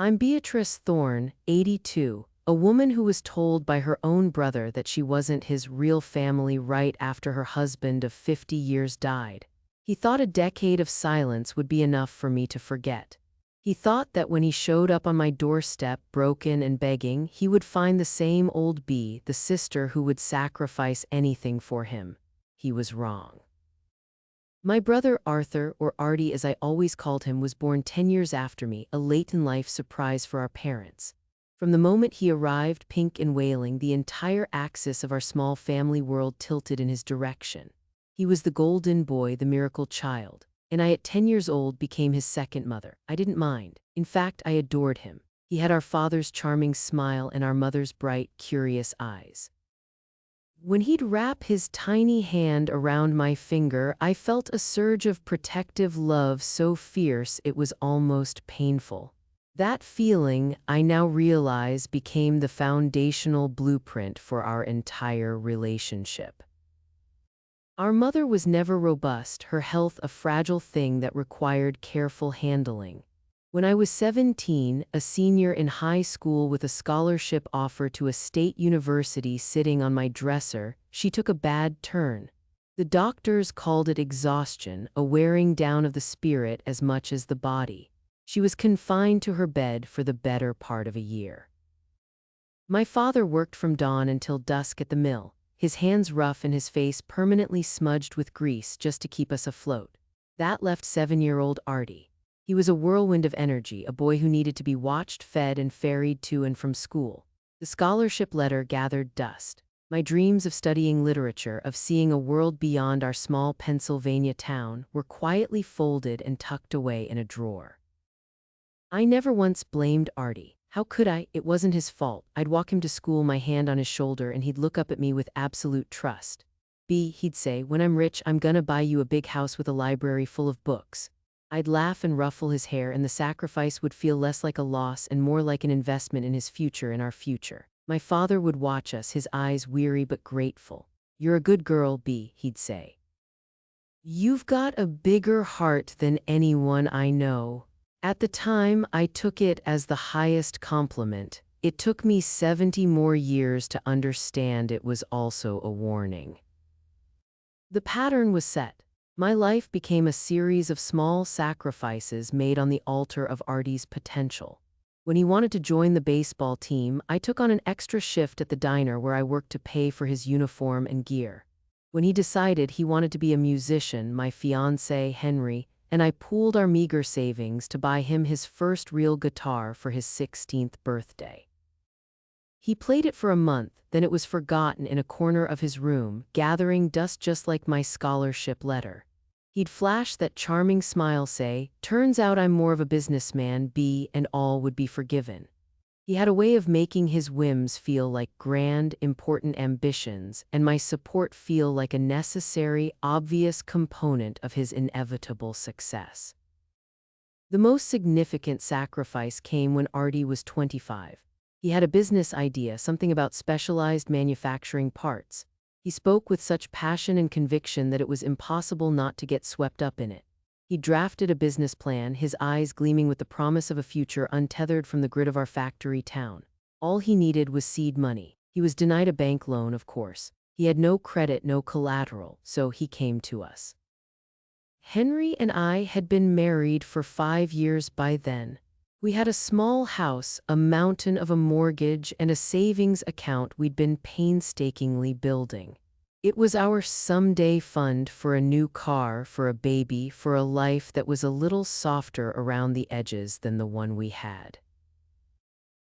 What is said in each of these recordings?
I'm Beatrice Thorne, 82, a woman who was told by her own brother that she wasn't his real family right after her husband of 50 years died. He thought a decade of silence would be enough for me to forget. He thought that when he showed up on my doorstep, broken and begging, he would find the same old Bea, the sister who would sacrifice anything for him. He was wrong. My brother Arthur, or Artie as I always called him, was born 10 years after me, a late-in-life surprise for our parents. From the moment he arrived, pink and wailing, the entire axis of our small family world tilted in his direction. He was the golden boy, the miracle child, and I at 10 years old became his second mother. I didn't mind. In fact, I adored him. He had our father's charming smile and our mother's bright, curious eyes. When he'd wrap his tiny hand around my finger, I felt a surge of protective love so fierce it was almost painful. That feeling, I now realize, became the foundational blueprint for our entire relationship. Our mother was never robust, her health a fragile thing that required careful handling. When I was 17, a senior in high school with a scholarship offer to a state university sitting on my dresser, she took a bad turn. The doctors called it exhaustion, a wearing down of the spirit as much as the body. She was confined to her bed for the better part of a year. My father worked from dawn until dusk at the mill, his hands rough and his face permanently smudged with grease just to keep us afloat. That left 7-year-old Artie. He was a whirlwind of energy, a boy who needed to be watched, fed, and ferried to and from school. The scholarship letter gathered dust. My dreams of studying literature, of seeing a world beyond our small Pennsylvania town, were quietly folded and tucked away in a drawer. I never once blamed Artie. How could I? It wasn't his fault. I'd walk him to school, my hand on his shoulder, and he'd look up at me with absolute trust. "Bea," he'd say, "when I'm rich, I'm gonna buy you a big house with a library full of books." I'd laugh and ruffle his hair, and the sacrifice would feel less like a loss and more like an investment in his future and our future. My father would watch us, his eyes weary but grateful. "You're a good girl, Bea," he'd say. "You've got a bigger heart than anyone I know." At the time, I took it as the highest compliment. It took me 70 more years to understand it was also a warning. The pattern was set. My life became a series of small sacrifices made on the altar of Artie's potential. When he wanted to join the baseball team, I took on an extra shift at the diner where I worked to pay for his uniform and gear. When he decided he wanted to be a musician, my fiancé, Henry, and I pooled our meager savings to buy him his first real guitar for his 16th birthday. He played it for a month, then it was forgotten in a corner of his room, gathering dust just like my scholarship letter. He'd flash that charming smile, say, "Turns out I'm more of a businessman, Bea," and all would be forgiven. He had a way of making his whims feel like grand, important ambitions, and my support feel like a necessary, obvious component of his inevitable success. The most significant sacrifice came when Artie was 25. He had a business idea, something about specialized manufacturing parts. He spoke with such passion and conviction that it was impossible not to get swept up in it. He drafted a business plan, his eyes gleaming with the promise of a future untethered from the grid of our factory town. All he needed was seed money. He was denied a bank loan, of course. He had no credit, no collateral, so he came to us. Henry and I had been married for 5 years by then. We had a small house, a mountain of a mortgage, and a savings account we'd been painstakingly building. It was our someday fund for a new car, for a baby, for a life that was a little softer around the edges than the one we had.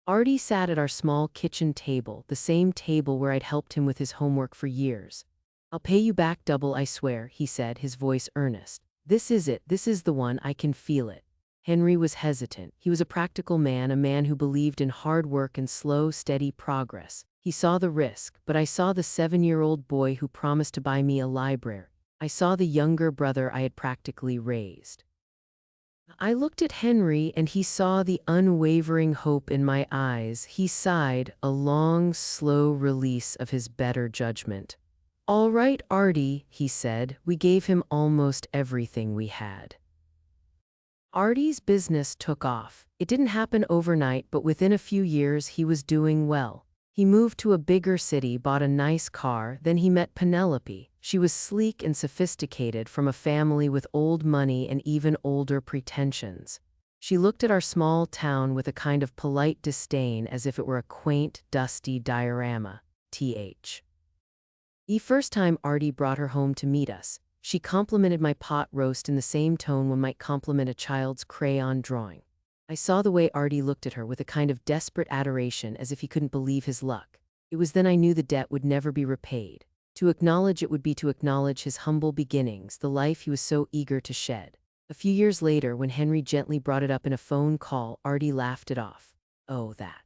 Artie sat at our small kitchen table, the same table where I'd helped him with his homework for years. "I'll pay you back double, I swear," he said, his voice earnest. "This is it, this is the one, I can feel it." Henry was hesitant. He was a practical man, a man who believed in hard work and slow, steady progress. He saw the risk, but I saw the 7-year-old boy who promised to buy me a library. I saw the younger brother I had practically raised. I looked at Henry and he saw the unwavering hope in my eyes. He sighed, a long, slow release of his better judgment. "All right, Artie," he said. We gave him almost everything we had. Artie's business took off. It didn't happen overnight, but within a few years he was doing well. He moved to a bigger city, bought a nice car, then he met Penelope. She was sleek and sophisticated, from a family with old money and even older pretensions. She looked at our small town with a kind of polite disdain, as if it were a quaint, dusty diorama. The first time Artie brought her home to meet us, she complimented my pot roast in the same tone one might compliment a child's crayon drawing. I saw the way Artie looked at her, with a kind of desperate adoration, as if he couldn't believe his luck. It was then I knew the debt would never be repaid. To acknowledge it would be to acknowledge his humble beginnings, the life he was so eager to shed. A few years later, when Henry gently brought it up in a phone call, Artie laughed it off. "Oh, that.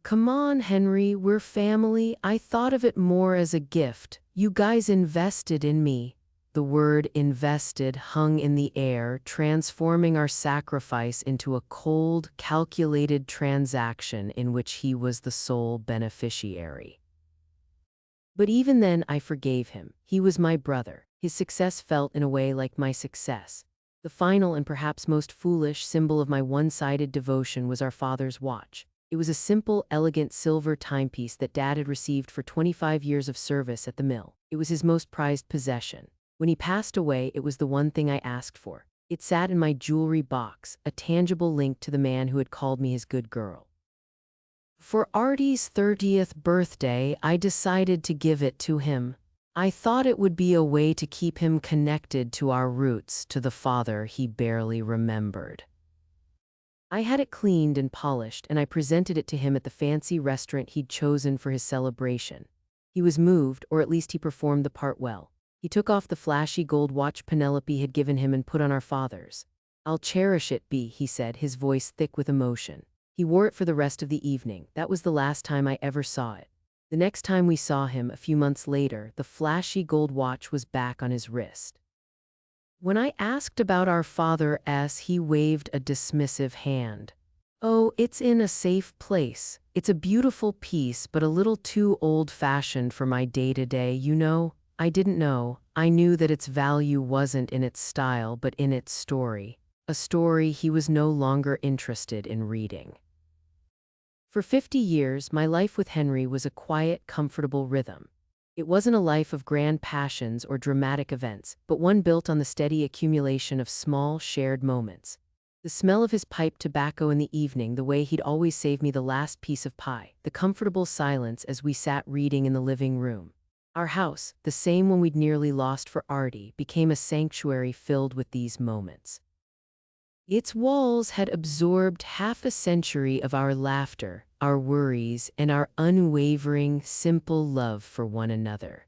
Come on, Henry, we're family. I thought of it more as a gift. You guys invested in me." The word invested hung in the air, transforming our sacrifice into a cold, calculated transaction in which he was the sole beneficiary. But even then, I forgave him. He was my brother. His success felt in a way like my success. The final and perhaps most foolish symbol of my one-sided devotion was our father's watch. It was a simple, elegant silver timepiece that Dad had received for 25 years of service at the mill. It was his most prized possession. When he passed away, it was the one thing I asked for. It sat in my jewelry box, a tangible link to the man who had called me his good girl. For Artie's 30th birthday, I decided to give it to him. I thought it would be a way to keep him connected to our roots, to the father he barely remembered. I had it cleaned and polished, and I presented it to him at the fancy restaurant he'd chosen for his celebration. He was moved, or at least he performed the part well. He took off the flashy gold watch Penelope had given him and put on our father's. "I'll cherish it, B," he said, his voice thick with emotion. He wore it for the rest of the evening. That was the last time I ever saw it. The next time we saw him, a few months later, the flashy gold watch was back on his wrist. When I asked about our father's, he waved a dismissive hand. "Oh, it's in a safe place. It's a beautiful piece, but a little too old-fashioned for my day-to-day, you know." I didn't know. I knew that its value wasn't in its style, but in its story. A story he was no longer interested in reading. For 50 years, my life with Henry was a quiet, comfortable rhythm. It wasn't a life of grand passions or dramatic events, but one built on the steady accumulation of small, shared moments. The smell of his pipe tobacco in the evening, the way he'd always save me the last piece of pie, the comfortable silence as we sat reading in the living room. Our house, the same one we'd nearly lost for Artie, became a sanctuary filled with these moments. Its walls had absorbed half a century of our laughter, our worries, and our unwavering, simple love for one another.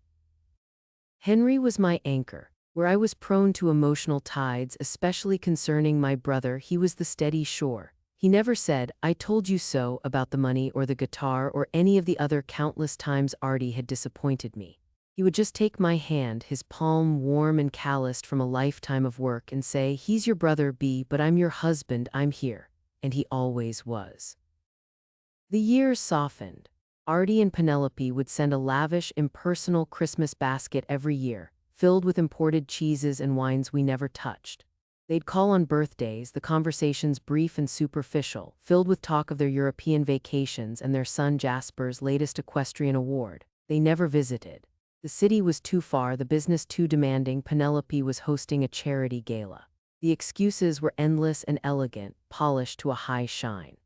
Henry was my anchor. Where I was prone to emotional tides, especially concerning my brother, he was the steady shore. He never said, "I told you so," about the money or the guitar or any of the other countless times Artie had disappointed me. He would just take my hand, his palm warm and calloused from a lifetime of work, and say, "He's your brother, B, but I'm your husband, I'm here." And he always was. The years softened. Artie and Penelope would send a lavish, impersonal Christmas basket every year, filled with imported cheeses and wines we never touched. They'd call on birthdays, the conversations brief and superficial, filled with talk of their European vacations and their son Jasper's latest equestrian award. They never visited. The city was too far, the business too demanding. Penelope was hosting a charity gala. The excuses were endless and elegant, polished to a high shine.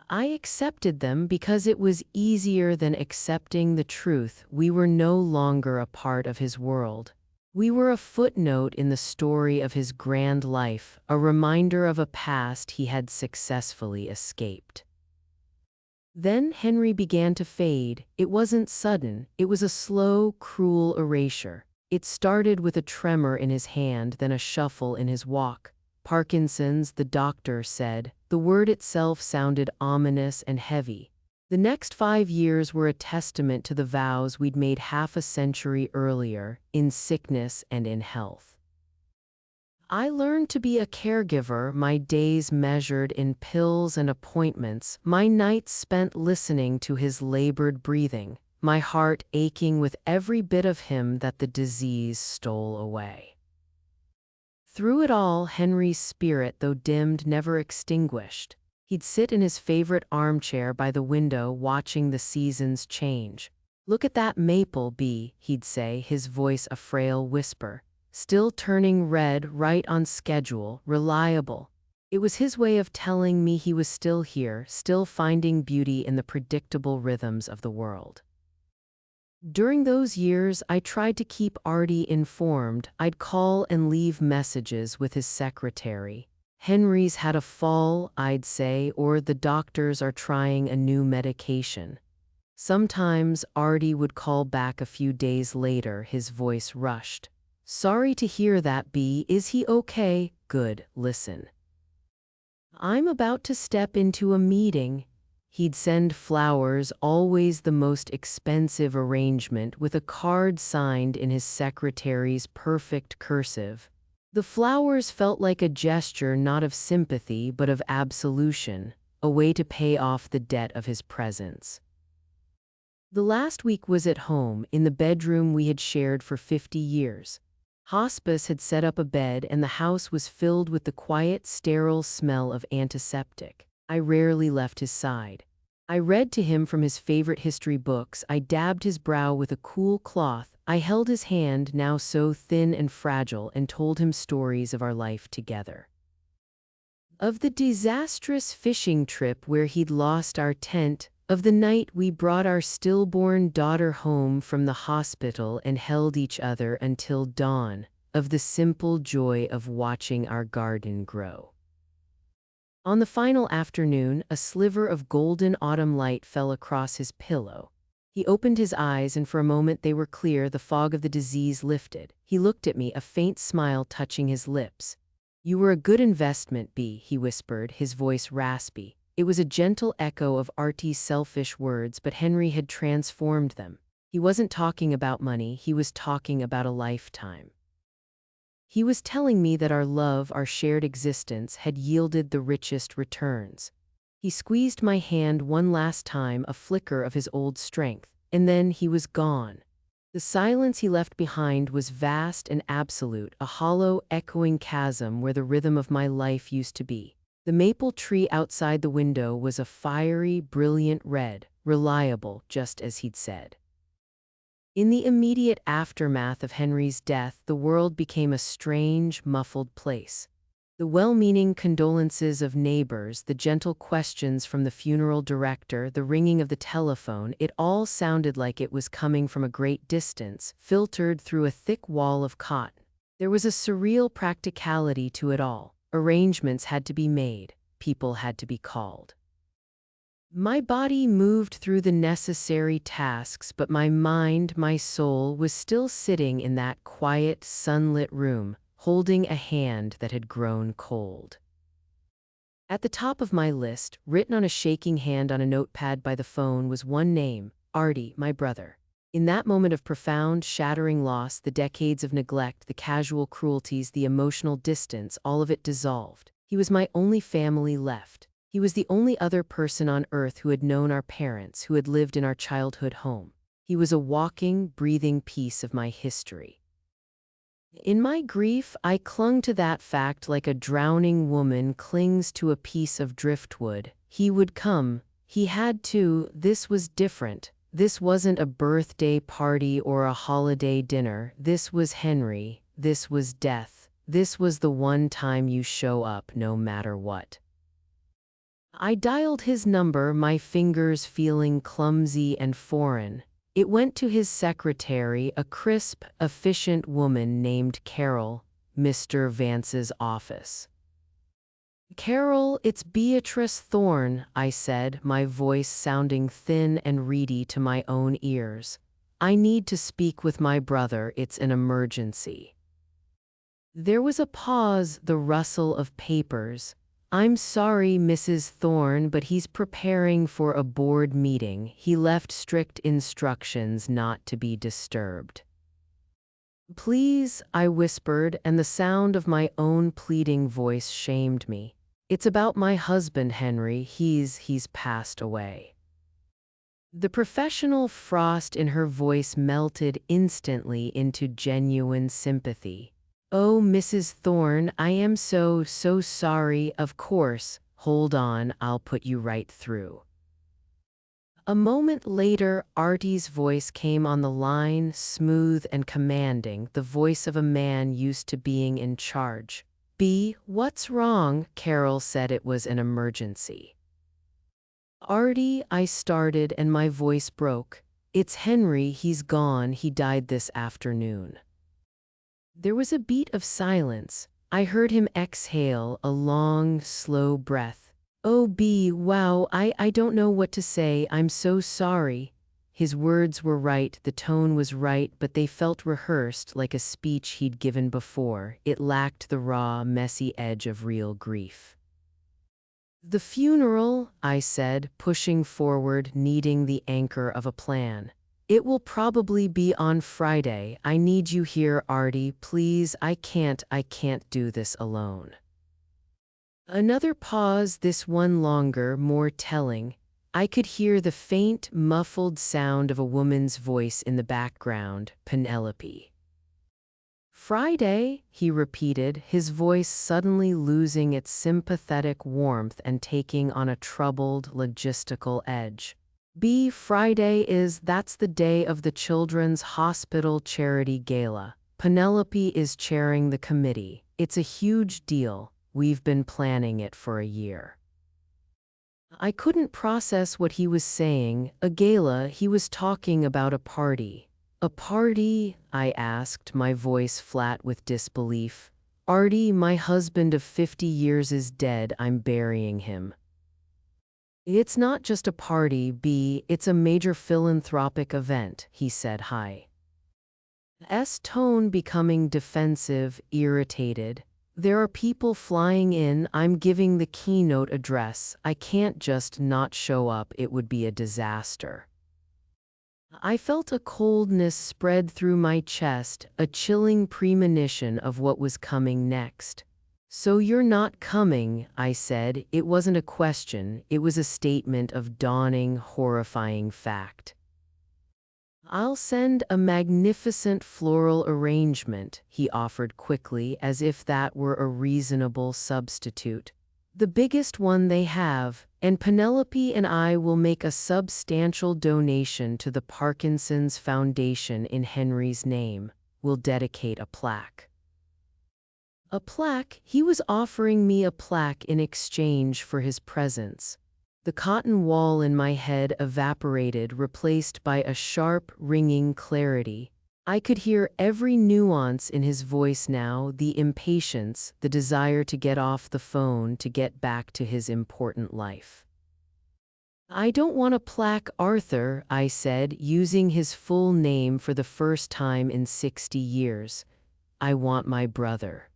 I accepted them because it was easier than accepting the truth. We were no longer a part of his world. We were a footnote in the story of his grand life, a reminder of a past he had successfully escaped. Then Henry began to fade. It wasn't sudden, it was a slow, cruel erasure. It started with a tremor in his hand, then a shuffle in his walk. Parkinson's, the doctor said. The word itself sounded ominous and heavy. The next 5 years were a testament to the vows we'd made half a century earlier, in sickness and in health. I learned to be a caregiver, my days measured in pills and appointments, my nights spent listening to his labored breathing, my heart aching with every bit of him that the disease stole away. Through it all, Henry's spirit, though dimmed, never extinguished. He'd sit in his favorite armchair by the window watching the seasons change. "Look at that maple, Bee," he'd say, his voice a frail whisper. "Still turning red, right on schedule, reliable." It was his way of telling me he was still here, still finding beauty in the predictable rhythms of the world. During those years, I tried to keep Artie informed. I'd call and leave messages with his secretary. "Henry's had a fall," I'd say, or "the doctors are trying a new medication." Sometimes Artie would call back a few days later, his voice rushed. "Sorry to hear that, Bee. Is he okay?" "Good, listen. I'm about to step into a meeting." He'd send flowers, always the most expensive arrangement, with a card signed in his secretary's perfect cursive. The flowers felt like a gesture not of sympathy but of absolution, a way to pay off the debt of his presence. The last week was at home, in the bedroom we had shared for 50 years. Hospice had set up a bed and the house was filled with the quiet, sterile smell of antiseptic. I rarely left his side. I read to him from his favorite history books. I dabbed his brow with a cool cloth. I held his hand, now so thin and fragile, and told him stories of our life together. Of the disastrous fishing trip where he'd lost our tent, of the night we brought our stillborn daughter home from the hospital and held each other until dawn, of the simple joy of watching our garden grow. On the final afternoon, a sliver of golden autumn light fell across his pillow. He opened his eyes, and for a moment they were clear. The fog of the disease lifted. He looked at me, a faint smile touching his lips. "You were a good investment, Bee," he whispered, his voice raspy. It was a gentle echo of Artie's selfish words, but Henry had transformed them. He wasn't talking about money, he was talking about a lifetime. He was telling me that our love, our shared existence, had yielded the richest returns. He squeezed my hand one last time, a flicker of his old strength, and then he was gone. The silence he left behind was vast and absolute, a hollow, echoing chasm where the rhythm of my life used to be. The maple tree outside the window was a fiery, brilliant red, reliable, just as he'd said. In the immediate aftermath of Henry's death, the world became a strange, muffled place. The well-meaning condolences of neighbors, the gentle questions from the funeral director, the ringing of the telephone, it all sounded like it was coming from a great distance, filtered through a thick wall of cotton. There was a surreal practicality to it all. Arrangements had to be made, people had to be called. My body moved through the necessary tasks, but my mind, my soul, was still sitting in that quiet, sunlit room, holding a hand that had grown cold. At the top of my list, written on a shaking hand on a notepad by the phone, was one name: Artie, my brother. In that moment of profound, shattering loss, the decades of neglect, the casual cruelties, the emotional distance, all of it dissolved. He was my only family left. He was the only other person on earth who had known our parents, who had lived in our childhood home. He was a walking, breathing piece of my history. In my grief, I clung to that fact like a drowning woman clings to a piece of driftwood. He would come. He had to. This was different. This wasn't a birthday party or a holiday dinner. This was Henry. This was death. This was the one time you show up no matter what. I dialed his number, my fingers feeling clumsy and foreign. It went to his secretary, a crisp, efficient woman named Carol, Mr. Vance's office. "Carol, it's Beatrice Thorne," I said, my voice sounding thin and reedy to my own ears. "I need to speak with my brother. It's an emergency." There was a pause, the rustle of papers. "I'm sorry, Mrs. Thorne, but he's preparing for a board meeting. He left strict instructions not to be disturbed." "Please," I whispered, and the sound of my own pleading voice shamed me. "It's about my husband, Henry. He's passed away." The professional frost in her voice melted instantly into genuine sympathy. Oh, Mrs. Thorne, I am so sorry. Of course. Hold on, I'll put you right through. A moment later, Artie's voice came on the line, smooth and commanding, the voice of a man used to being in charge. "B, what's wrong?" Carol said it was an emergency. "Artie," I started and my voice broke. "It's Henry, he's gone, he died this afternoon." There was a beat of silence. I heard him exhale a long, slow breath. "Oh, B, wow, I don't know what to say, I'm so sorry." His words were right, the tone was right, but they felt rehearsed like a speech he'd given before. It lacked the raw, messy edge of real grief. "The funeral," I said, pushing forward, needing the anchor of a plan. "It will probably be on Friday. I need you here, Artie, please. I can't do this alone." Another pause, this one longer, more telling. I could hear the faint, muffled sound of a woman's voice in the background, Penelope. "Friday," he repeated, his voice suddenly losing its sympathetic warmth and taking on a troubled, logistical edge. "B, Friday that's the day of the Children's Hospital Charity Gala. Penelope is chairing the committee. It's a huge deal. We've been planning it for a year." I couldn't process what he was saying. A gala, he was talking about a party. "A party?" I asked, my voice flat with disbelief. "Artie, my husband of 50 years is dead. I'm burying him." "It's not just a party, B, it's a major philanthropic event," he said, high. Tone becoming defensive, irritated. "There are people flying in, I'm giving the keynote address. I can't just not show up, it would be a disaster." I felt a coldness spread through my chest, a chilling premonition of what was coming next. "So you're not coming," I said. It wasn't a question, it was a statement of dawning, horrifying fact. "I'll send a magnificent floral arrangement," he offered quickly, as if that were a reasonable substitute. "The biggest one they have, and Penelope and I will make a substantial donation to the Parkinson's Foundation in Henry's name. We'll dedicate a plaque." A plaque? He was offering me a plaque in exchange for his presence. The cotton wall in my head evaporated, replaced by a sharp, ringing clarity. I could hear every nuance in his voice now, the impatience, the desire to get off the phone, to get back to his important life. "I don't want a plaque, Arthur," I said, using his full name for the first time in 60 years. "I want my brother."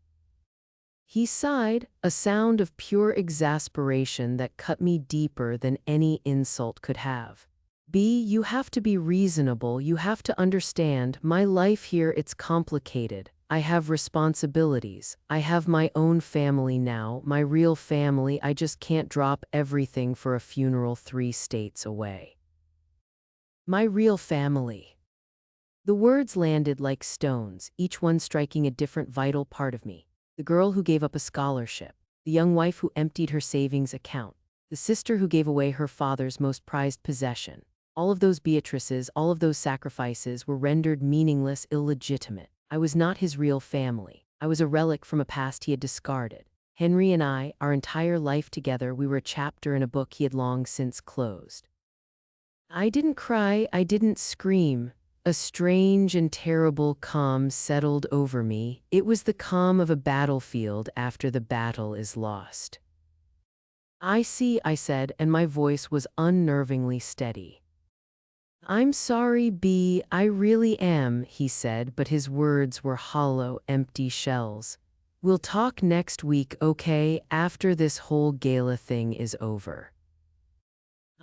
He sighed, a sound of pure exasperation that cut me deeper than any insult could have. "B, you have to be reasonable, you have to understand, my life here, it's complicated. I have responsibilities. I have my own family now, my real family. I just can't drop everything for a funeral 3 states away." My real family. The words landed like stones, each one striking a different vital part of me. The girl who gave up a scholarship, the young wife who emptied her savings account, the sister who gave away her father's most prized possession. All of those Beatrices, all of those sacrifices were rendered meaningless, illegitimate. I was not his real family. I was a relic from a past he had discarded. Henry and I, our entire life together, we were a chapter in a book he had long since closed. I didn't cry, I didn't scream. A strange and terrible calm settled over me. It was the calm of a battlefield after the battle is lost. "I see," I said, and my voice was unnervingly steady. "I'm sorry, B, I really am," he said, but his words were hollow, empty shells. "We'll talk next week, okay, after this whole gala thing is over."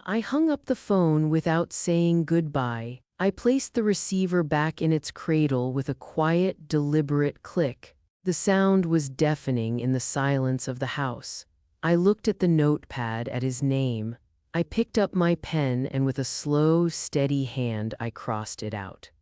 I hung up the phone without saying goodbye. I placed the receiver back in its cradle with a quiet, deliberate click. The sound was deafening in the silence of the house. I looked at the notepad, at his name. I picked up my pen and with a slow, steady hand I crossed it out.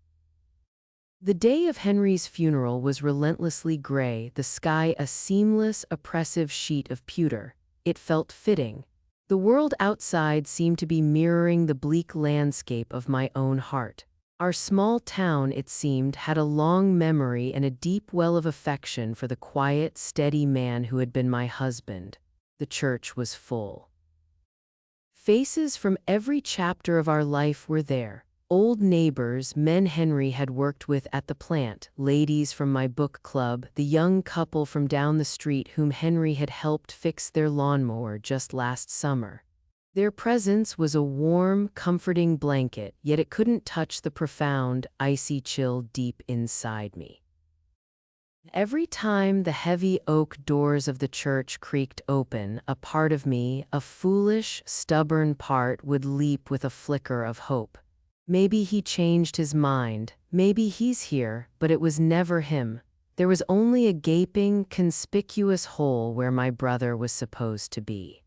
The day of Henry's funeral was relentlessly gray, the sky a seamless, oppressive sheet of pewter. It felt fitting. The world outside seemed to be mirroring the bleak landscape of my own heart. Our small town, it seemed, had a long memory and a deep well of affection for the quiet, steady man who had been my husband. The church was full. Faces from every chapter of our life were there. Old neighbors, men Henry had worked with at the plant, ladies from my book club, the young couple from down the street whom Henry had helped fix their lawnmower just last summer. Their presence was a warm, comforting blanket, yet it couldn't touch the profound, icy chill deep inside me. Every time the heavy oak doors of the church creaked open, a part of me, a foolish, stubborn part, would leap with a flicker of hope. Maybe he changed his mind, maybe he's here, but it was never him. There was only a gaping, conspicuous hole where my brother was supposed to be.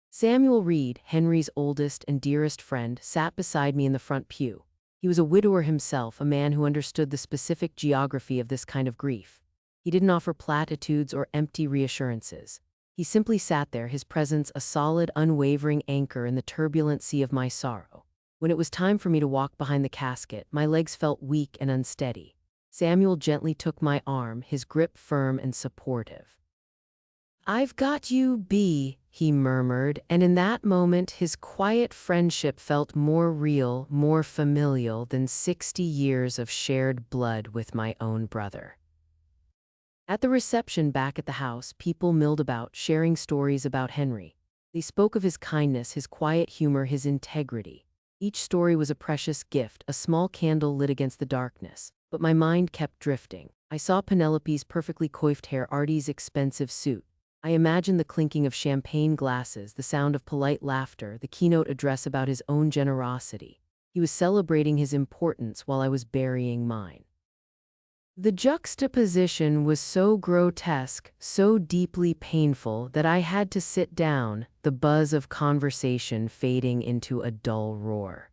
Samuel Reed, Henry's oldest and dearest friend, sat beside me in the front pew. He was a widower himself, a man who understood the specific geography of this kind of grief. He didn't offer platitudes or empty reassurances. He simply sat there, his presence a solid, unwavering anchor in the turbulent sea of my sorrow. When it was time for me to walk behind the casket, my legs felt weak and unsteady. Samuel gently took my arm, his grip firm and supportive. "I've got you, B," he murmured, and in that moment his quiet friendship felt more real, more familial than 60 years of shared blood with my own brother. At the reception back at the house, people milled about, sharing stories about Henry. They spoke of his kindness, his quiet humor, his integrity. Each story was a precious gift, a small candle lit against the darkness. But my mind kept drifting. I saw Penelope's perfectly coiffed hair, Artie's expensive suit. I imagined the clinking of champagne glasses, the sound of polite laughter, the keynote address about his own generosity. He was celebrating his importance while I was burying mine. The juxtaposition was so grotesque, so deeply painful, that I had to sit down, the buzz of conversation fading into a dull roar.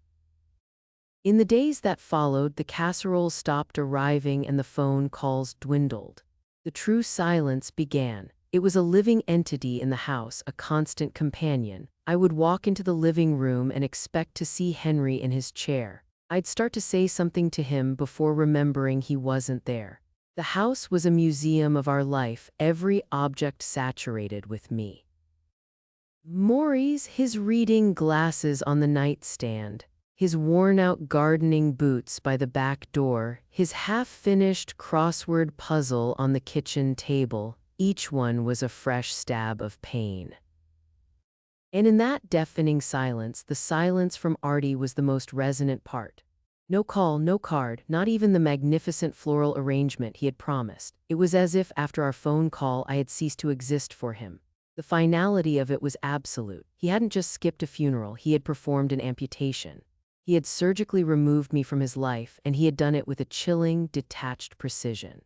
In the days that followed, the casseroles stopped arriving and the phone calls dwindled. The true silence began. It was a living entity in the house, a constant companion. I would walk into the living room and expect to see Henry in his chair. I'd start to say something to him before remembering he wasn't there. The house was a museum of our life, every object saturated with me. Maurice, his reading glasses on the nightstand, his worn-out gardening boots by the back door, his half-finished crossword puzzle on the kitchen table, each one was a fresh stab of pain. And in that deafening silence, the silence from Artie was the most resonant part. No call, no card, not even the magnificent floral arrangement he had promised. It was as if after our phone call I had ceased to exist for him. The finality of it was absolute. He hadn't just skipped a funeral, he had performed an amputation. He had surgically removed me from his life, and he had done it with a chilling, detached precision.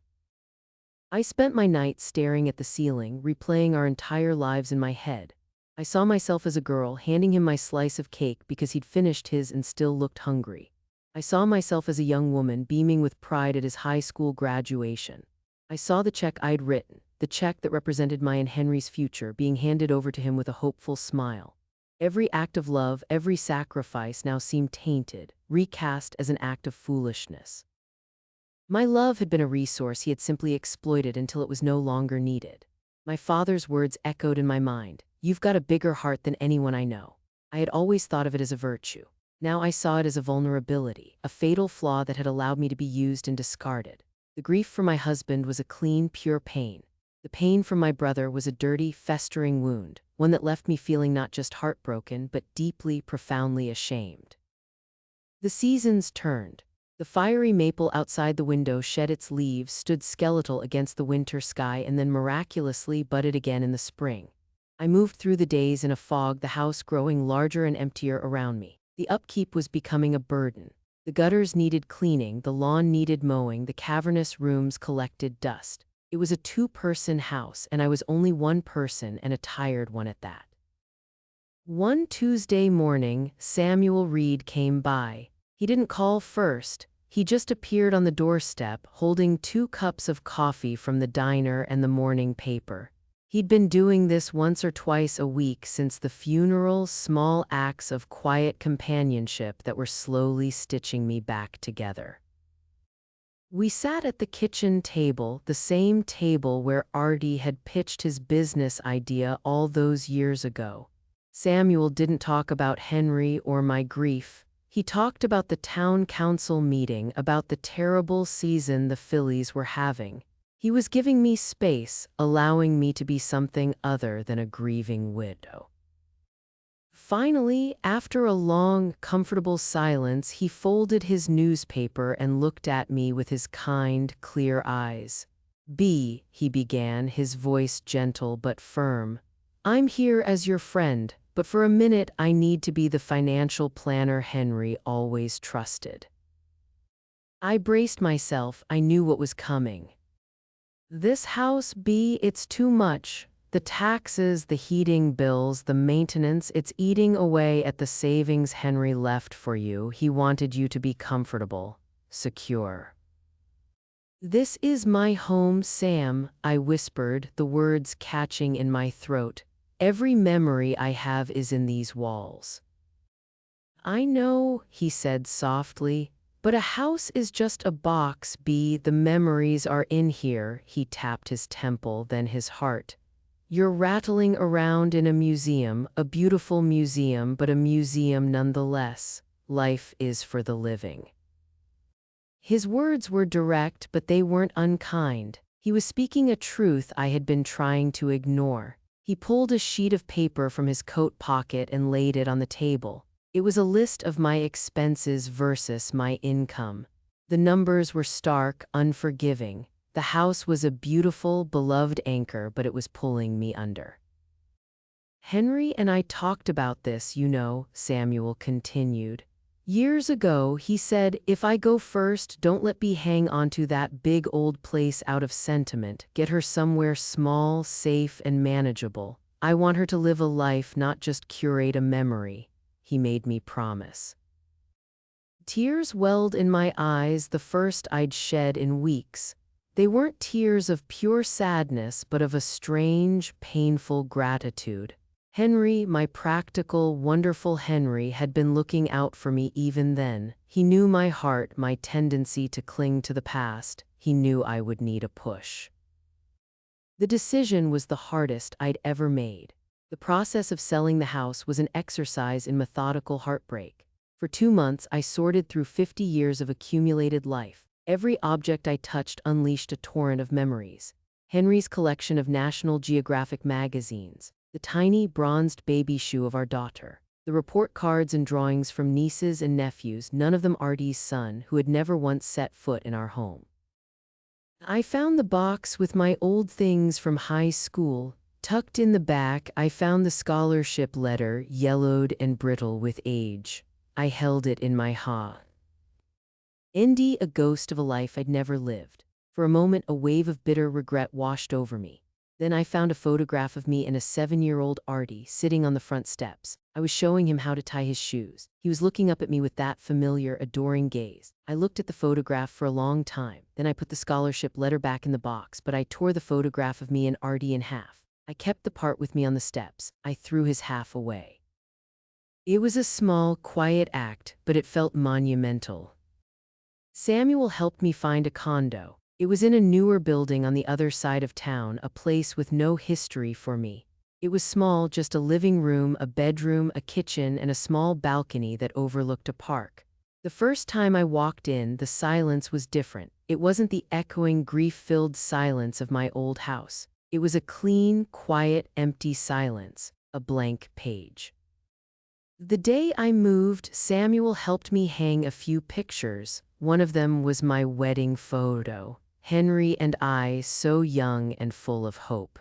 I spent my nights staring at the ceiling, replaying our entire lives in my head. I saw myself as a girl, handing him my slice of cake because he'd finished his and still looked hungry. I saw myself as a young woman, beaming with pride at his high school graduation. I saw the check I'd written, the check that represented my and Henry's future, being handed over to him with a hopeful smile. Every act of love, every sacrifice now seemed tainted, recast as an act of foolishness. My love had been a resource he had simply exploited until it was no longer needed. My father's words echoed in my mind. "You've got a bigger heart than anyone I know." I had always thought of it as a virtue. Now I saw it as a vulnerability, a fatal flaw that had allowed me to be used and discarded. The grief for my husband was a clean, pure pain. The pain from my brother was a dirty, festering wound, one that left me feeling not just heartbroken, but deeply, profoundly ashamed. The seasons turned. The fiery maple outside the window shed its leaves, stood skeletal against the winter sky, and then miraculously budded again in the spring. I moved through the days in a fog, the house growing larger and emptier around me. The upkeep was becoming a burden. The gutters needed cleaning, the lawn needed mowing, the cavernous rooms collected dust. It was a two-person house, and I was only one person, and a tired one at that. One Tuesday morning, Samuel Reed came by. He didn't call first. He just appeared on the doorstep, holding 2 cups of coffee from the diner and the morning paper. He'd been doing this once or twice a week since the funeral, small acts of quiet companionship that were slowly stitching me back together. We sat at the kitchen table, the same table where Artie had pitched his business idea all those years ago. Samuel didn't talk about Henry or my grief. He talked about the town council meeting, about the terrible season the Phillies were having. He was giving me space, allowing me to be something other than a grieving widow. Finally, after a long, comfortable silence, he folded his newspaper and looked at me with his kind, clear eyes. "B," he began, his voice gentle but firm. "I'm here as your friend, but for a minute I need to be the financial planner Henry always trusted." I braced myself. I knew what was coming. "This house, B, it's too much. The taxes, the heating bills, the maintenance, it's eating away at the savings Henry left for you. He wanted you to be comfortable, secure." "This is my home, Sam," I whispered, the words catching in my throat. "Every memory I have is in these walls." "I know," he said softly, "but a house is just a box, B. The memories are in here." He tapped his temple, then his heart. "You're rattling around in a museum, a beautiful museum, but a museum nonetheless. Life is for the living." His words were direct, but they weren't unkind. He was speaking a truth I had been trying to ignore. He pulled a sheet of paper from his coat pocket and laid it on the table. It was a list of my expenses versus my income. The numbers were stark, unforgiving. The house was a beautiful, beloved anchor, but it was pulling me under. "Henry and I talked about this, you know," Samuel continued. "Years ago, he said, if I go first, don't let me hang onto that big old place out of sentiment. Get her somewhere small, safe, and manageable. I want her to live a life, not just curate a memory." He made me promise. Tears welled in my eyes, the first I'd shed in weeks. They weren't tears of pure sadness, but of a strange, painful gratitude. Henry, my practical, wonderful Henry, had been looking out for me even then. He knew my heart, my tendency to cling to the past. He knew I would need a push. The decision was the hardest I'd ever made. The process of selling the house was an exercise in methodical heartbreak. For 2 months, I sorted through 50 years of accumulated life. Every object I touched unleashed a torrent of memories. Henry's collection of National Geographic magazines, the tiny bronzed baby shoe of our daughter, the report cards and drawings from nieces and nephews, none of them Artie's son, who had never once set foot in our home. I found the box with my old things from high school. Tucked in the back, I found the scholarship letter, yellowed and brittle with age. I held it in my hand. Indy, a ghost of a life I'd never lived. For a moment, a wave of bitter regret washed over me. Then I found a photograph of me and a 7-year-old Artie sitting on the front steps. I was showing him how to tie his shoes. He was looking up at me with that familiar, adoring gaze. I looked at the photograph for a long time. Then I put the scholarship letter back in the box, but I tore the photograph of me and Artie in half. I kept the part with me on the steps. I threw his half away. It was a small, quiet act, but it felt monumental. Samuel helped me find a condo. It was in a newer building on the other side of town, a place with no history for me. It was small, just a living room, a bedroom, a kitchen, and a small balcony that overlooked a park. The first time I walked in, the silence was different. It wasn't the echoing, grief-filled silence of my old house. It was a clean, quiet, empty silence, a blank page. The day I moved, Samuel helped me hang a few pictures. One of them was my wedding photo. Henry and I, so young and full of hope.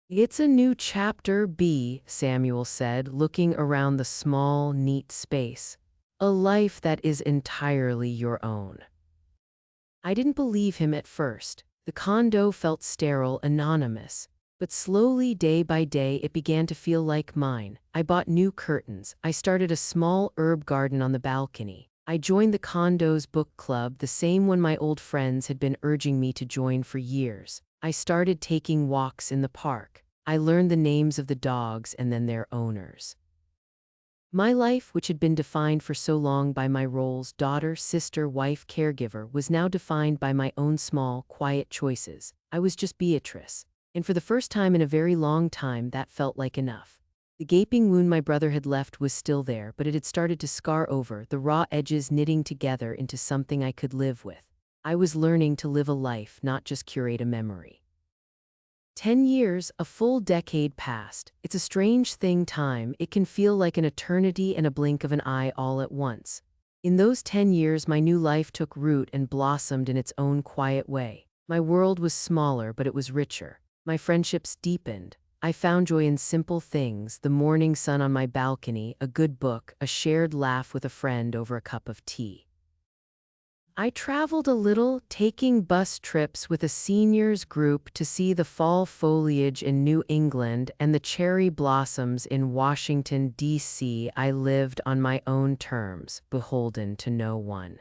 "It's a new chapter, B," Samuel said, looking around the small, neat space. "A life that is entirely your own." I didn't believe him at first. The condo felt sterile, anonymous. But slowly, day by day, it began to feel like mine. I bought new curtains. I started a small herb garden on the balcony. I joined the condo's book club, the same one my old friends had been urging me to join for years. I started taking walks in the park. I learned the names of the dogs and then their owners. My life, which had been defined for so long by my roles, daughter, sister, wife, caregiver, was now defined by my own small, quiet choices. I was just Beatrice. And for the first time in a very long time, that felt like enough. The gaping wound my brother had left was still there, but it had started to scar over, the raw edges knitting together into something I could live with. I was learning to live a life, not just curate a memory. 10 years, a full decade passed. It's a strange thing, time. It can feel like an eternity and a blink of an eye all at once. In those 10 years, my new life took root and blossomed in its own quiet way. My world was smaller, but it was richer. My friendships deepened. I found joy in simple things: the morning sun on my balcony, a good book, a shared laugh with a friend over a cup of tea. I traveled a little, taking bus trips with a seniors group to see the fall foliage in New England and the cherry blossoms in Washington, D.C. I lived on my own terms, beholden to no one.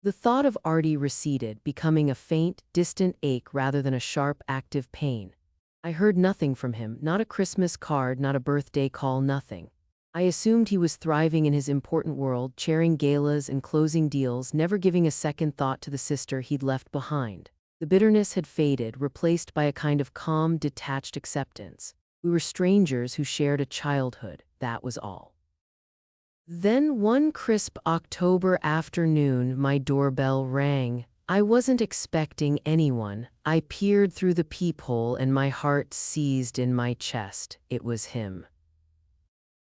The thought of Artie receded, becoming a faint, distant ache rather than a sharp, active pain. I heard nothing from him, not a Christmas card, not a birthday call, nothing. I assumed he was thriving in his important world, chairing galas and closing deals, never giving a second thought to the sister he'd left behind. The bitterness had faded, replaced by a kind of calm, detached acceptance. We were strangers who shared a childhood, that was all. Then one crisp October afternoon, my doorbell rang. I wasn't expecting anyone. I peered through the peephole and my heart seized in my chest. It was him.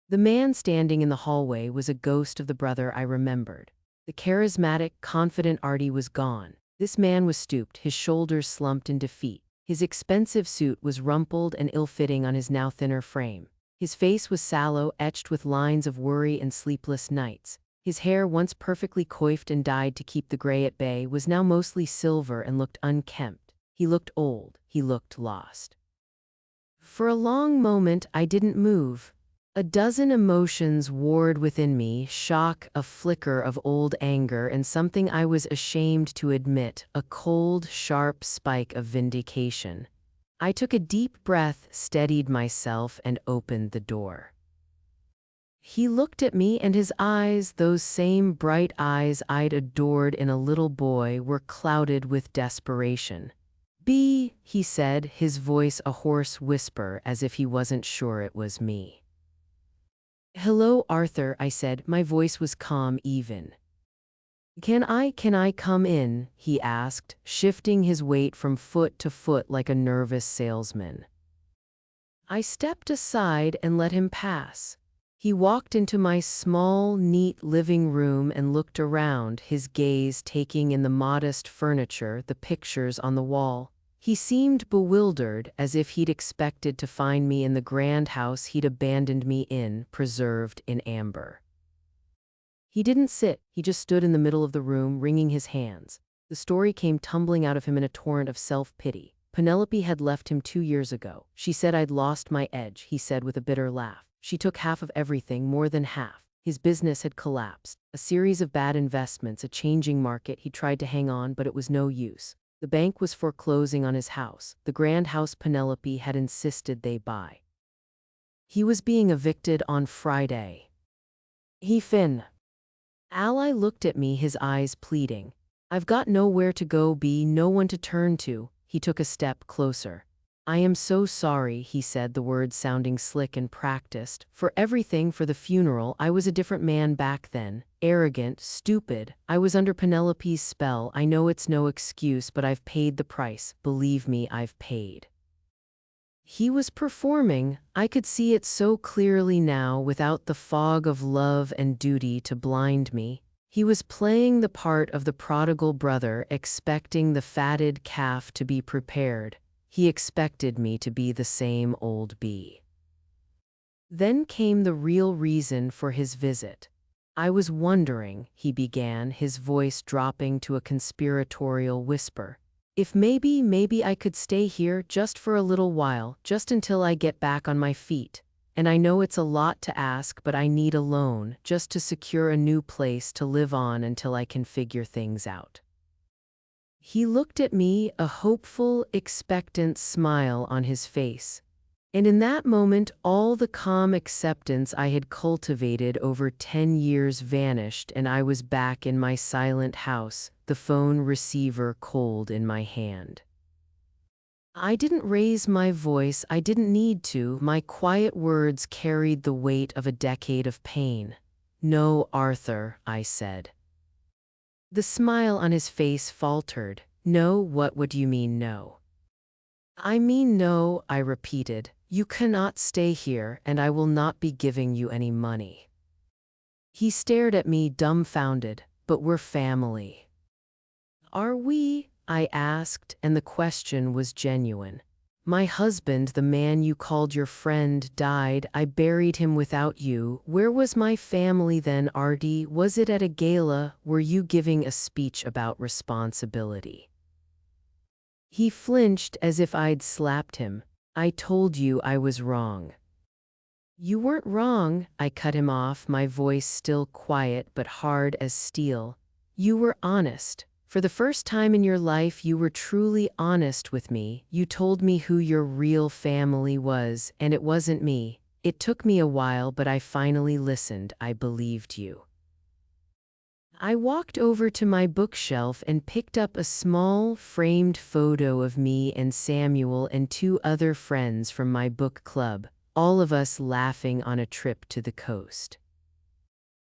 The man standing in the hallway was a ghost of the brother I remembered. The charismatic, confident Artie was gone. This man was stooped, his shoulders slumped in defeat. His expensive suit was rumpled and ill-fitting on his now thinner frame. His face was sallow, etched with lines of worry and sleepless nights. His hair, once perfectly coiffed and dyed to keep the gray at bay, was now mostly silver and looked unkempt. He looked old. He looked lost. For a long moment, I didn't move. A dozen emotions warred within me: shock, a flicker of old anger, and something I was ashamed to admit, a cold, sharp spike of vindication. I took a deep breath, steadied myself, and opened the door. He looked at me, and his eyes, those same bright eyes I'd adored in a little boy, were clouded with desperation. "B," he said, his voice a hoarse whisper, as if he wasn't sure it was me. "Hello, Arthur," I said. My voice was calm, even. Can I come in?" he asked, shifting his weight from foot to foot like a nervous salesman. I stepped aside and let him pass. He walked into my small, neat living room and looked around, his gaze taking in the modest furniture, the pictures on the wall. He seemed bewildered, as if he'd expected to find me in the grand house he'd abandoned me in, preserved in amber. He didn't sit, he just stood in the middle of the room, wringing his hands. The story came tumbling out of him in a torrent of self-pity. Penelope had left him 2 years ago. She said I'd lost my edge, he said with a bitter laugh. She took half of everything, more than half. His business had collapsed. A series of bad investments, a changing market. He tried to hang on, but it was no use. The bank was foreclosing on his house, the grand house Penelope had insisted they buy. He was being evicted on Friday. Ally looked at me, his eyes pleading. "I've got nowhere to go, B, no one to turn to." He took a step closer. "I am so sorry," he said, the words sounding slick and practiced. "For everything, for the funeral. I was a different man back then. Arrogant, stupid. I was under Penelope's spell. I know it's no excuse, but I've paid the price. Believe me, I've paid." He was performing. I could see it so clearly now, without the fog of love and duty to blind me. He was playing the part of the prodigal brother, expecting the fatted calf to be prepared. He expected me to be the same old B. Then came the real reason for his visit. "I was wondering," he began, his voice dropping to a conspiratorial whisper, "if maybe I could stay here just for a little while, just until I get back on my feet. and I know it's a lot to ask, but I need a loan just to secure a new place to live on until I can figure things out." He looked at me, a hopeful, expectant smile on his face. And in that moment, all the calm acceptance I had cultivated over 10 years vanished, and I was back in my silent house, the phone receiver cold in my hand. I didn't raise my voice, I didn't need to. My quiet words carried the weight of a decade of pain. "No, Arthur," I said. The smile on his face faltered. "No, what do you mean, no?" "I mean no," I repeated. "You cannot stay here, and I will not be giving you any money." He stared at me dumbfounded. "But we're family." "Are we?" I asked, and the question was genuine. "My husband, the man you called your friend, died. I buried him without you. Where was my family then, Artie? Was it at a gala? Were you giving a speech about responsibility?" He flinched as if I'd slapped him. "I told you I was wrong." "You weren't wrong," I cut him off, my voice still quiet but hard as steel. "You were honest. For the first time in your life, you were truly honest with me. You told me who your real family was, and it wasn't me. It took me a while, but I finally listened. I believed you." I walked over to my bookshelf and picked up a small, framed photo of me and Samuel and 2 other friends from my book club, all of us laughing on a trip to the coast.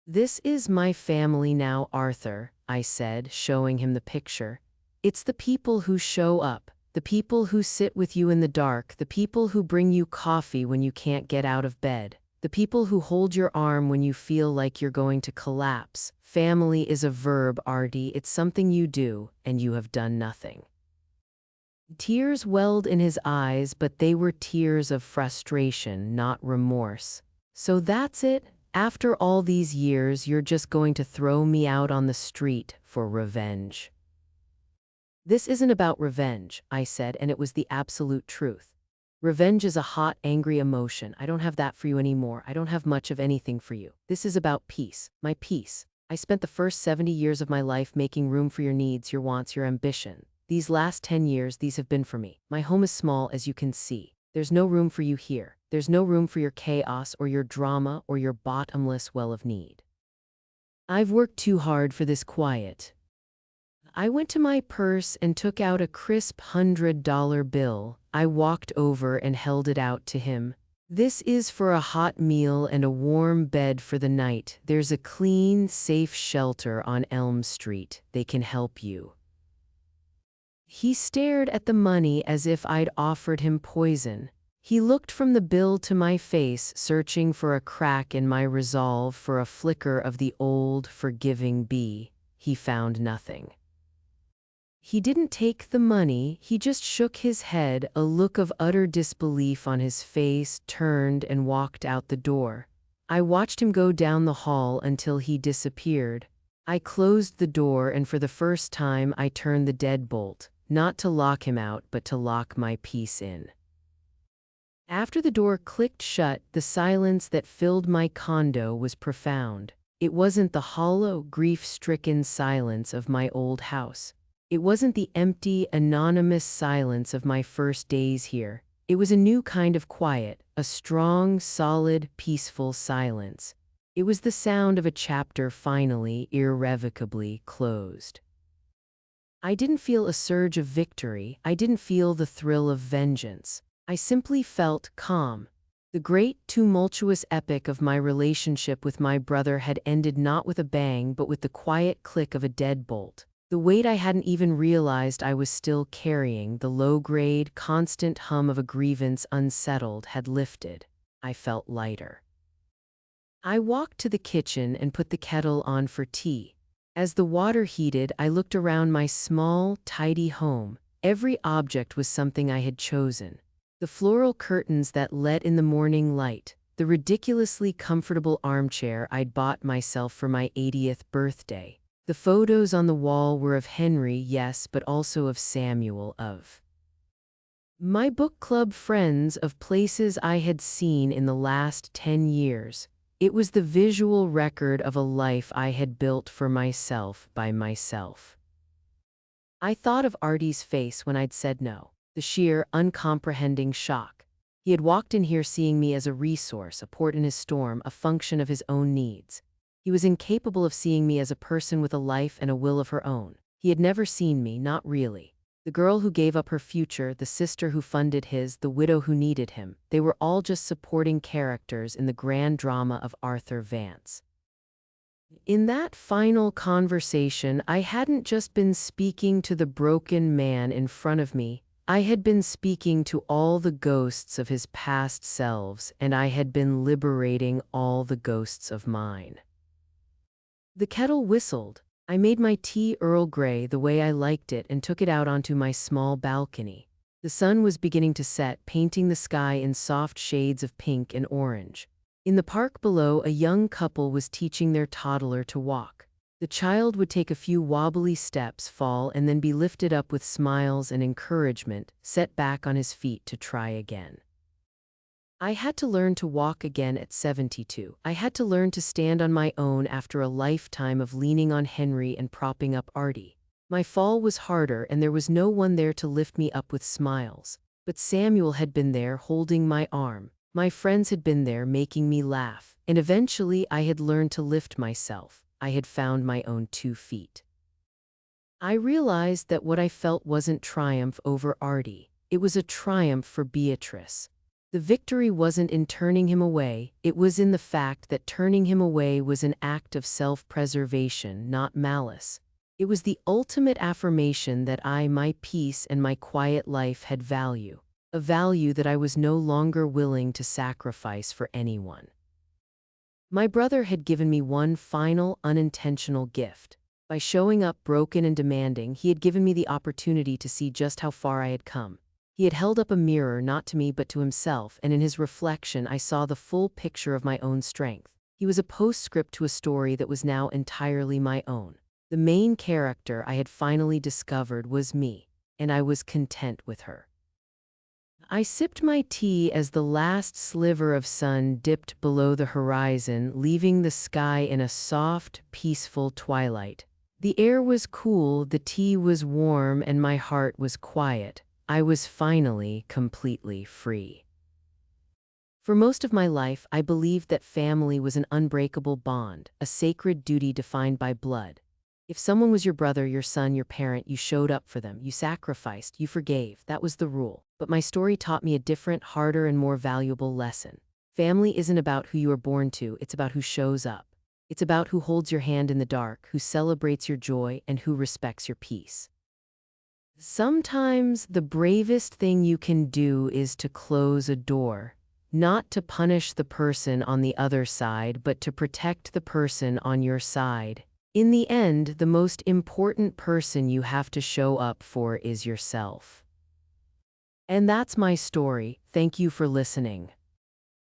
"This is my family now, Arthur," I said, showing him the picture. "It's the people who show up, the people who sit with you in the dark, the people who bring you coffee when you can't get out of bed, the people who hold your arm when you feel like you're going to collapse. Family is a verb, Artie. It's something you do, and you have done nothing." Tears welled in his eyes, but they were tears of frustration, not remorse. "So that's it? After all these years, you're just going to throw me out on the street for revenge?" "This isn't about revenge," I said, and it was the absolute truth. "Revenge is a hot, angry emotion. I don't have that for you anymore. I don't have much of anything for you. This is about peace, my peace. I spent the first 70 years of my life making room for your needs, your wants, your ambition. These last 10 years, these have been for me. My home is small, as you can see. There's no room for you here. There's no room for your chaos or your drama or your bottomless well of need. I've worked too hard for this quiet." I went to my purse and took out a crisp $100 bill. I walked over and held it out to him. "This is for a hot meal and a warm bed for the night. There's a clean, safe shelter on Elm Street. They can help you." He stared at the money as if I'd offered him poison. He looked from the bill to my face, searching for a crack in my resolve, for a flicker of the old, forgiving bee. He found nothing. He didn't take the money, he just shook his head, a look of utter disbelief on his face, turned and walked out the door. I watched him go down the hall until he disappeared. I closed the door, and for the first time I turned the deadbolt, not to lock him out, but to lock my peace in. After the door clicked shut, the silence that filled my condo was profound. It wasn't the hollow, grief-stricken silence of my old house. It wasn't the empty, anonymous silence of my first days here. It was a new kind of quiet, a strong, solid, peaceful silence. It was the sound of a chapter finally, irrevocably closed. I didn't feel a surge of victory. I didn't feel the thrill of vengeance. I simply felt calm. The great, tumultuous epic of my relationship with my brother had ended not with a bang, but with the quiet click of a deadbolt. The weight I hadn't even realized I was still carrying, the low-grade, constant hum of a grievance unsettled, had lifted. I felt lighter. I walked to the kitchen and put the kettle on for tea. As the water heated, I looked around my small, tidy home. Every object was something I had chosen. The floral curtains that let in the morning light, the ridiculously comfortable armchair I'd bought myself for my 80th birthday. The photos on the wall were of Henry, yes, but also of Samuel, of My book club friends of places I had seen in the last 10 years. It was the visual record of a life I had built for myself by myself. I thought of Artie's face when I'd said no, the sheer, uncomprehending shock. He had walked in here seeing me as a resource, a port in his storm, a function of his own needs. He was incapable of seeing me as a person with a life and a will of her own. He had never seen me, not really. The girl who gave up her future, the sister who funded his, the widow who needed him, they were all just supporting characters in the grand drama of Arthur Vance. In that final conversation, I hadn't just been speaking to the broken man in front of me. I had been speaking to all the ghosts of his past selves, and I had been liberating all the ghosts of mine. The kettle whistled. I made my tea Earl Grey the way I liked it and took it out onto my small balcony. The sun was beginning to set, painting the sky in soft shades of pink and orange. In the park below, a young couple was teaching their toddler to walk. The child would take a few wobbly steps, fall, and then be lifted up with smiles and encouragement, set back on his feet to try again. I had to learn to walk again at 72. I had to learn to stand on my own after a lifetime of leaning on Henry and propping up Artie. My fall was harder and there was no one there to lift me up with smiles. But Samuel had been there holding my arm. My friends had been there making me laugh. And eventually I had learned to lift myself. I had found my own 2 feet. I realized that what I felt wasn't triumph over Artie. It was a triumph for Beatrice. The victory wasn't in turning him away, it was in the fact that turning him away was an act of self-preservation, not malice. It was the ultimate affirmation that my peace and my quiet life had value, a value that I was no longer willing to sacrifice for anyone. My brother had given me one final, unintentional gift. By showing up broken and demanding, he had given me the opportunity to see just how far I had come. He had held up a mirror not to me but to himself, and in his reflection I saw the full picture of my own strength. He was a postscript to a story that was now entirely my own. The main character I had finally discovered was me, and I was content with her. I sipped my tea as the last sliver of sun dipped below the horizon, leaving the sky in a soft, peaceful twilight. The air was cool, the tea was warm, and my heart was quiet. I was finally completely free. For most of my life, I believed that family was an unbreakable bond, a sacred duty defined by blood. If someone was your brother, your son, your parent, you showed up for them, you sacrificed, you forgave. That was the rule. But my story taught me a different, harder, and more valuable lesson. Family isn't about who you are born to, it's about who shows up. It's about who holds your hand in the dark, who celebrates your joy, and who respects your peace. Sometimes the bravest thing you can do is to close a door, not to punish the person on the other side, but to protect the person on your side. In the end, the most important person you have to show up for is yourself. And that's my story. Thank you for listening.